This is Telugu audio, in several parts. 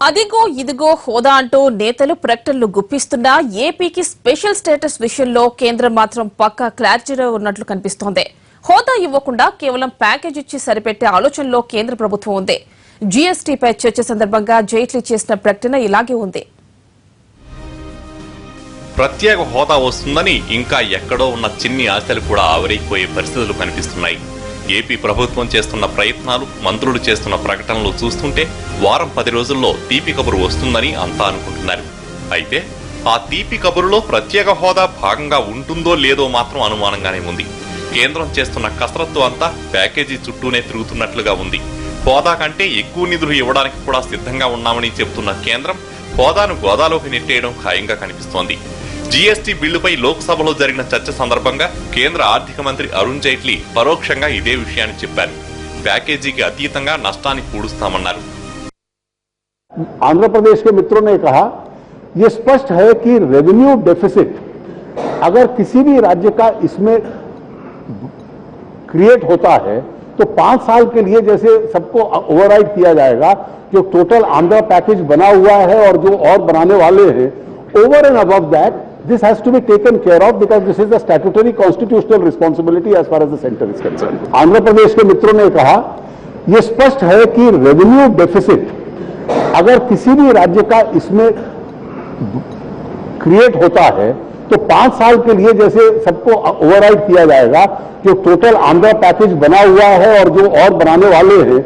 అదిగో ఇదిగో హోదా అంటూ నేతలు ప్రకటనలు గుప్పిస్తున్నా ఏపీకి స్పెషల్ స్టేటస్ విషయంలో కేంద్రం మాత్రం పక్కా క్లారిటీలో ఉన్నట్లు కనిపిస్తోంది. హోదా ఇవ్వకుండా కేవలం ప్యాకేజ్ ఇచ్చి సరిపెట్టే ఆలోచనలో కేంద్ర ప్రభుత్వం ఉంది. జీఎస్టీపై చర్చ సందర్భంగా జైట్లీ చేసిన ప్రకటన ఇలాగే ఉంది. ప్రత్యేక హోదా వస్తుందని ఇంకా ఎక్కడో ఉన్న చిన్ని ఆశలు కూడా ఆవిరైపోయే పరిస్థితులు కనిపిస్తున్నాయి. ఏపీ ప్రభుత్వం చేస్తున్న ప్రయత్నాలు, మంత్రులు చేస్తున్న ప్రకటనలు చూస్తుంటే వారం 10 రోజుల్లో తీపి కబురు వస్తుందని అంతా అనుకుంటున్నారు. అయితే ఆ తీపి కబురులో ప్రత్యేక హోదా భాగంగా ఉంటుందో లేదో మాత్రం అనుమానంగానే ఉంది. కేంద్రం చేస్తున్న కసరత్తు అంతా ప్యాకేజీ చుట్టూనే తిరుగుతున్నట్లుగా ఉంది. హోదా కంటే ఎక్కువ నిధులు ఇవ్వడానికి కూడా సిద్ధంగా ఉన్నామని చెబుతున్న కేంద్రం హోదాను గోదాలోకి నెట్టేయడం ఖాయంగా కనిపిస్తోంది. జీఎస్టీ బిల్లుపై లోక్సభలో జరిగిన చర్చ సందర్భంగా కేంద్ర ఆర్థిక మంత్రి అరుణ్ జైట్లీ పరోక్షంగా ఇదే విషయాన్ని చెప్పారు. ప్యాకేజీకి అతీతంగా నష్టాన్ని పూడుస్తామన్నారు. आंध्र प्रदेश के मित्रों ने कहा यह स्पष्ट है कि रेवेन्यू डेफिसिट अगर किसी भी राज्य का इसमें क्रिएट होता है तो 5 साल के लिए जैसे सबको ओवरराइड किया जाएगा, जो टोटल आंध्र पैकेज बना हुआ है और जो और बनाने वाले हैं, over and above that this has to be taken care of because this is the statutory constitutional responsibility as far as the center is concerned. Andhra Pradesh के मित्रों ने कहा यह स्पष्ट है कि रेवेन्यू डेफिसिट अगर किसी भी राज्य का इसमें क्रिएट होता है तो 5 साल के लिए जैसे सबको ओवरराइड किया जाएगा, जो टोटल आंध्र पैकेज बना हुआ है और जो और बनाने वाले हैं,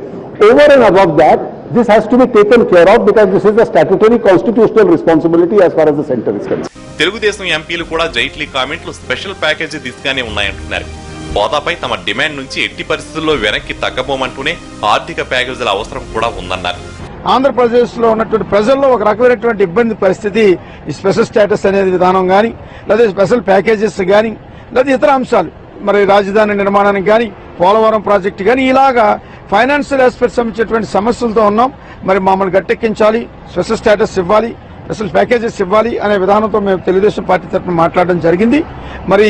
over and above that this has to be taken care of because this is the statutory constitutional responsibility as far as the center is concerned. Telugu Desam ఎంపీలు కూడా జైట్లీ కామెంట్లు స్పెషల్ ప్యాకేజీ దిశగానే ఉన్నాయంటున్నారు. హోదాపై తమ డిమాండ్ నుంచి ఎట్టి పరిస్థితుల్లో వెనక్కి తగ్గబోమంటూనే ఆర్థిక ప్యాకేజీల అవసరం కూడా ఉందన్నారు. ఆంధ్రప్రదేశ్ లో ఉన్నటువంటి ప్రజల్లో ఒక రకమైనటువంటి ఇబ్బంది పరిస్థితి ఈ స్పెషల్ స్టేటస్ అనేది విధానం గాని, లేదా స్పెషల్ ప్యాకేజెస్ గాని, లేదా ఇతర అంశాలు, మరి రాజధాని నిర్మాణానికి గాని, పోలవరం ప్రాజెక్టు గాని, ఇలాగా ఫైనాన్షియల్ ఆస్పెక్ట్స్ సంబంధించినటువంటి సమస్యలతో ఉన్నాం. మరి మమ్మల్ని గట్టెక్కించాలి, స్పెషల్ స్టేటస్ ఇవ్వాలి, స్పెషల్ ప్యాకేజెస్ ఇవ్వాలి అనే విధానంతో మేము తెలుగుదేశం పార్టీ తరఫున మాట్లాడడం జరిగింది. మరి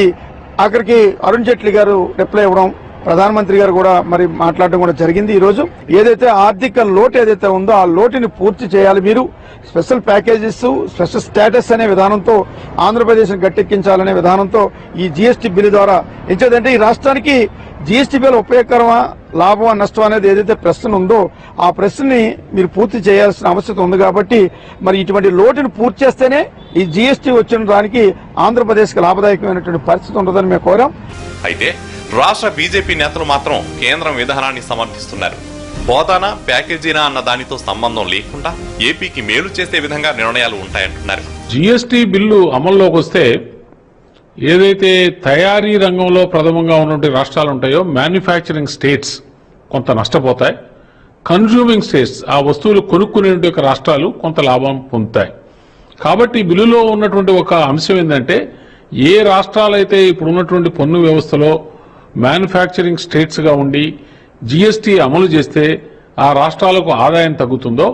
ఆఖరికి అరుణ్ జైట్లీ గారు రిప్లై ఇవ్వడం, ప్రధానమంత్రి గారు కూడా మరి మాట్లాడడం కూడా జరిగింది. ఈ రోజు ఏదైతే ఆర్థిక లోటు ఏదైతే ఉందో ఆ లోటుని పూర్తి చేయాలి, మీరు స్పెషల్ ప్యాకేజెస్, స్పెషల్ స్టేటస్ అనే విధానంతో ఆంధ్రప్రదేశ్ గట్టెక్కించాలనే విధానంతో ఈ జీఎస్టీ బిల్లు ద్వారా ఎంచేదంటే ఈ రాష్ట్రానికి జీఎస్టీ బిల్లు ఉపయోగకరమా, లాభమా, నష్టం అనేది ఏదైతే ప్రశ్న ఉందో ఆ ప్రశ్నని మీరు పూర్తి చేయాల్సిన అవసరం ఉంది. కాబట్టి మరి ఇటువంటి లోటుని పూర్తి చేస్తేనే ఈ జీఎస్టీ వచ్చిన దానికి ఆంధ్రప్రదేశ్కి లాభదాయకమైనటువంటి పరిస్థితి ఉండదని మేము కోరాం. అయితే రాష్ట్ర బీజేపీ నేతలు మాత్రం కేంద్రం విధానాన్ని సమర్థిస్తున్నారు. హోదానా ప్యాకేజీనా అన్న దానితో సంబంధం లేకుండా ఏపీకి మేలు చేసే విధంగా నిర్ణయాలు ఉంటాయంటున్నారు. జీఎస్టీ బిల్లు అమల్లోకి వస్తే ఏదైతే తయారీ రంగంలో ప్రథమంగా ఉన్నటువంటి రాష్ట్రాలు ఉంటాయో, మ్యానుఫ్యాక్చరింగ్ స్టేట్స్ కొంత నష్టపోతాయి, కన్జ్యూమింగ్ స్టేట్స్ ఆ వస్తువులు కొనుక్కునే రాష్ట్రాలు కొంత లాభం పొందుతాయి. కాబట్టి బిల్లులో ఉన్నటువంటి ఒక అంశం ఏంటంటే, ఏ రాష్ట్రాలైతే ఇప్పుడు ఉన్నటువంటి పన్ను వ్యవస్థలో మ్యానుఫ్యాక్చరింగ్ స్టేట్స్ గా ఉండి జీఎస్టీ అమలు చేస్తే ఆ రాష్ట్రాలకు ఆదాయం తగ్గుతుందో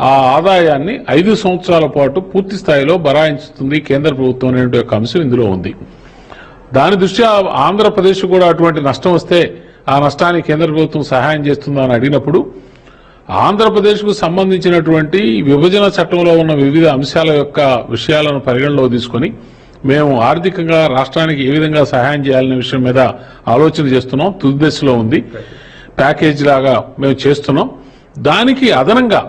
ఆ ఆదాయాన్ని 5 సంవత్సరాల పాటు పూర్తి స్థాయిలో బరాయించుతుంది కేంద్ర ప్రభుత్వం అనే ఒక అంశం ఇందులో ఉంది. దాని దృష్ట్యా ఆంధ్రప్రదేశ్ కూడా అటువంటి నష్టం వస్తే ఆ నష్టానికి కేంద్ర ప్రభుత్వం సహాయం చేస్తుందా అని అడిగినప్పుడు ఆంధ్రప్రదేశ్కు సంబంధించినటువంటి విభజన చట్టంలో ఉన్న వివిధ అంశాల యొక్క విషయాలను పరిగణలో తీసుకుని మేము ఆర్థికంగా రాష్ట్రానికి ఏ విధంగా సహాయం చేయాలనే విషయం మీద ఆలోచన చేస్తున్నాం. తుది దశలో ఉంది. ప్యాకేజ్ లాగా మేము చేస్తున్నాం. దానికి అదనంగా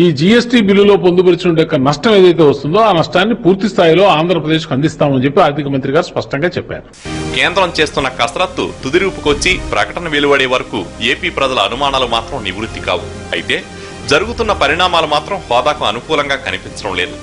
ఈ జీఎస్టీ బిల్లులో పొందుపరిచిన నష్టం ఏదైతే వస్తుందో ఆ నష్టాన్ని పూర్తి స్థాయిలో ఆంధ్రప్రదేశ్కు అందిస్తామని చెప్పి ఆర్థిక మంత్రి గారు స్పష్టంగా చెప్పారు. కేంద్రం చేస్తున్న కసరత్తు తుది రూపుకొచ్చి ప్రకటన వెలువడే వరకు ఏపీ ప్రజల అనుమానాలు మాత్రం నివృత్తి కావు. అయితే జరుగుతున్న పరిణామాలు మాత్రం హోదాకు అనుకూలంగా కనిపించడం లేదు.